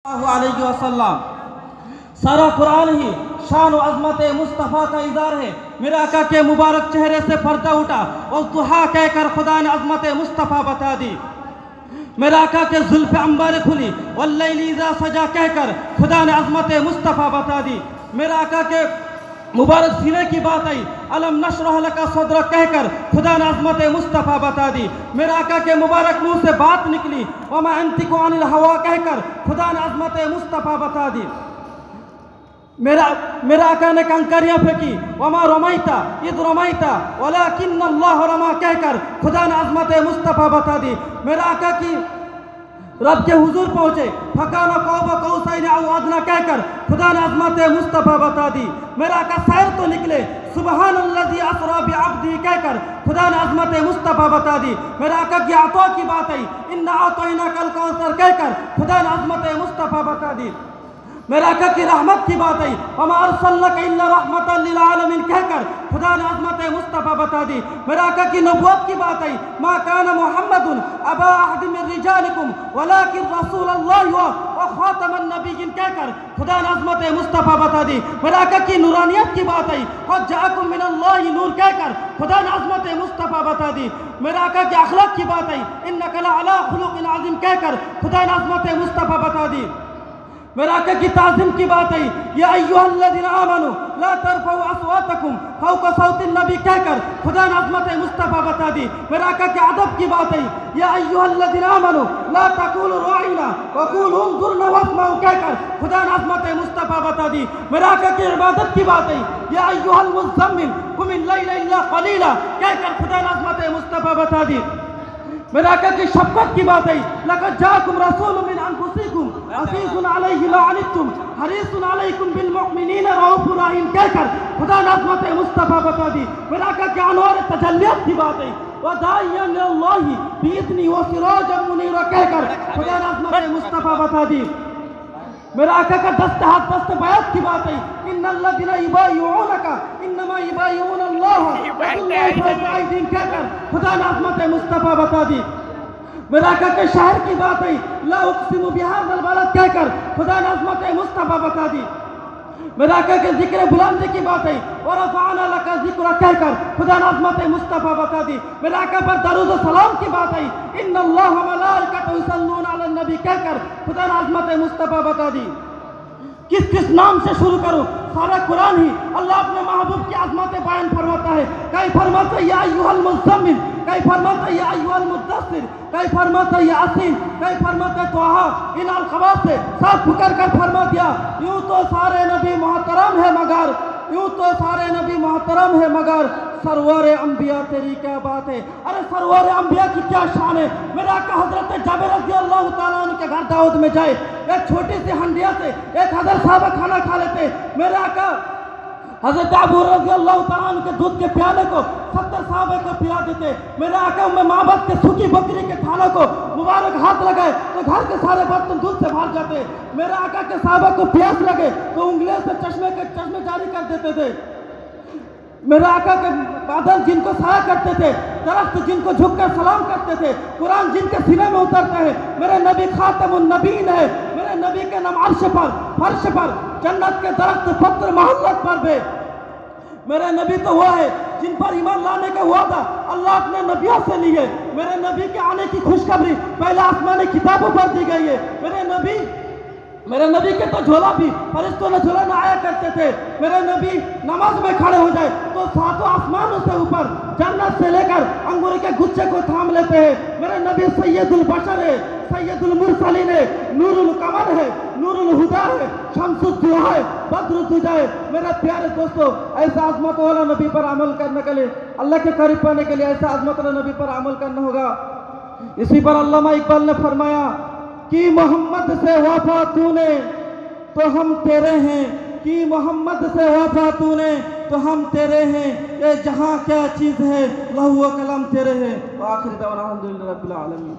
अलैहि वसल्लम। सारा कुरान ही शान और अज़मत मुस्तफ़ा का इज़हार है। मेरे आका के मुबारक चेहरे से पर्दा उठा और दुहा कहकर खुदा ने अज़मत मुस्तफ़ा बता दी। मेरे आका के जुल्फ़ अंबर खुली वल्लैली इज़ा सजा कहकर खुदा ने अज़मत मुस्तफ़ा बता दी। मेरे आका के मुबारक सीने की बात आई, अलम नशरह लका सदरक कहकर खुदा ने अज़मत मुस्तफ़ा बता दी। मेरे आका के मुबारक मुँह से बात निकली वमा अंतिकु अनिल हवा कहकर खुदा ने अज़मत मुस्तफ़ा बता दी। मेरा आका ने कंकरियाँ फेंकी वमा रमैता इद रमैता वलाकिन्न अल्लाह रमा कहकर खुदा ने अज़मत मुस्तफ़ा बता दी। मेरा आका की रब के हुजूर पहुँचे फकाना कौबा कौसैन औ अदना कहकर खुदा ने अज़मत मुस्तफ़ा बता दी। मेरा आका सैर तो निकले सुबहानल्लज़ी असरा बिअब्दी कहकर खुदा ने अज़मत मुस्तफ़ा बता दी। मेरा आका की अता की बात आई इन्ना अतैनाकल कौसर कहकर खुदा ने अज़मत मुस्तफ़ा बता दी। मेरा आका की रहमत की बात आई वमा अरसलनाका इल्ला रहमतल लिल आलमीन कहकर खुदा ने अज़मत मुस्तफ़ा बता दी। मेरा आका की नबूवत की बात आई मा काना मुहम्मदुन अबा अहद मिन रिजालिकुम वलाकिन रसूलुल्लाह व खातमन नबिय्यिन कहकर खुदा ने अज़मत मुस्तफ़ा बता दी। मेरा आका की नूरानियत की बात आई क़द जाअकुम मिनल्लाहि नूर कहकर खुदा ने अज़मत मुस्तफ़ा बता दी। मेरा आका की अखलाक की बात आई इन्नका लअला खुलुक़िन अज़ीम कहकर खुदा ने अज़मत मुस्तफ़ा बता दी। मेरा आका की ताज़ीम की बात आई या अय्युहल्लज़ीना आमनू ला तरफ़ऊ अस्वातकुम फ़ौक़ा सौतिन नबी कहकर खुदा ने अज़मत मुस्तफ़ा बता दी। मेरा आका के अदब की बात आई या अय्युहल्लज़ीना आमनू ला तक़ूलू राइना वक़ूलू उन्ज़ुरना वस्मऊ कहकर खुदा ने अज़मत मुस्तफ़ा बता दी। मेरा आका की इबादत की बात आई या अय्युहल मुज़्ज़म्मिल क़ुमिल लैला इल्ला क़लीला कहकर खुदा ने अज़मत मुस्तफ़ा बता दी। मेरा आका की शफ़क़त की बात आई लक़द जाअकुम रसूलुम मिन अनफुसिकुम अज़ीज़ुन अलैहि मा अनित्तुम हरीसुन अलैकुम बिल मुमिनीना रऊफ़ुर रहीम कहकर खुदा ने अज़मत मुस्तफ़ा बता दी। मेरा आका की अनवार तजल्लियात की बात आई व दाइयन इलल्लाहि बिइज़्निही व सिराजम मुनीरा कहकर खुदा ने अज़मत मुस्तफ़ा बता दी। मेरा आका का दस्त हाथ दस्त बैत की बात आई इन्नल्लज़ीना युबायिऊनका इन्नमा युबायिऊनल्लाह कहकर खुदा ने अज़मत मुस्तफ़ा बता दी। मेरा आका के शहर की बात आई ला उक़सिमु बिहाज़ल बलद कहकर खुदा ने अज़मत मुस्तफ़ा बता दी। मेरा आका के ज़िक्र बुलंदी की बात आई व रफ़अना लका ज़िक्रा कहकर खुदा ने अज़मत मुस्तफ़ा बता दी। मेरा आका पर दरूद सलाम की बात आई इन्नल्लाह व मलाइकतहु युसल्लूना अलन नबी कहकर खुदा ने अज़मत मुस्तफ़ा बता दी। किस किस नाम से शुरू करूं? सारा कुरान ही अल्लाह अपने महबूब की अज़मत बयान फरमाता है। कहीं फरमाता है या अय्युहल मुज़्ज़म्मिल, कहीं फरमाता है या अय्युहल मुद्दस्सिर, कहीं फरमाता है या यासीन, कहीं फरमाता है तोहा। इन अल्क़ाबात से साफ फुकर कर फरमा दिया यूँ तो सारे नबी मोहतरम है मगर यूँ तो सारे नबी मोहतरम है मगर सरवर अंबिया तेरी क्या बात है। अरे सरवर अंबिया की क्या शान है। मेरा आका हज़रत जाबिर रज़ियल्लाहु ताला अन्हु के घर दाऊद में जाए एक छोटी सी हंडिया से 1000 साहबा खाना खा लेते। मेरा आका हज़रत अबू रज़ियल्लाहु ताला अन्हु के दूध के प्याले को 70 साहबे को पिला देते। मेरा आका उम्मे माबद के सूखी बकरी के थानों को मुबारक हाथ लगाए तो घर के सारे बर्तन दूध से भर जाते। मेरा आका के साहबा को प्यास लगे तो उंगलियों से चश्मे जारी कर देते थे। मेरा आका के बादल जिनको साया करते थे, दरख्त जिनको झुककर सलाम करते थे, कुरान जिनके सीने में उतरता है। मेरे नबी खातमुन नबीन है। मेरे नबी के नाम अर्श पर फर्श पर जन्नत के दरख्त पत्र मोहल्लत पर भी। मेरे नबी तो वो है जिन पर ईमान लाने का वादा अल्लाह अपने नबियों से लिए। मेरे नबी के आने की खुशखबरी पहले आसमानी किताबों पर दी गई है। मेरे नबी के तो झोला भी फरिश्तों ने झोला आया करते थे। मेरे नबी नमाज में खड़े हो जाए तो सातों आसमानों से ऊपर जन्नत से लेकर अंगूर के गुच्छे को थाम लेते हैं। मेरे नबी सैयदुल बशर है, सैयदुल मुरसलीन है, नूरुल कमर है, नूरुल हुदा है, शम्सुद दुहा है, बद्रुद दुजा है। मेरे प्यारे दोस्तों, ऐसा अज़मत वाला नबी पर अमल करने के लिए, अल्लाह के करीब पाने के लिए ऐसा अज़मत वाला नबी पर अमल करना होगा। इसी पर अल्लामा इकबाल ने फरमाया कि मोहम्मद से वफा तूने तो हम तेरे हैं, कि मोहम्मद से वफा तूने तो हम तेरे हैं, ये जहाँ क्या चीज़ है लहू व कलम तेरे हैं। आखिर दवाना अल्हम्दुलिल्लाह रब्बिल आलमीन।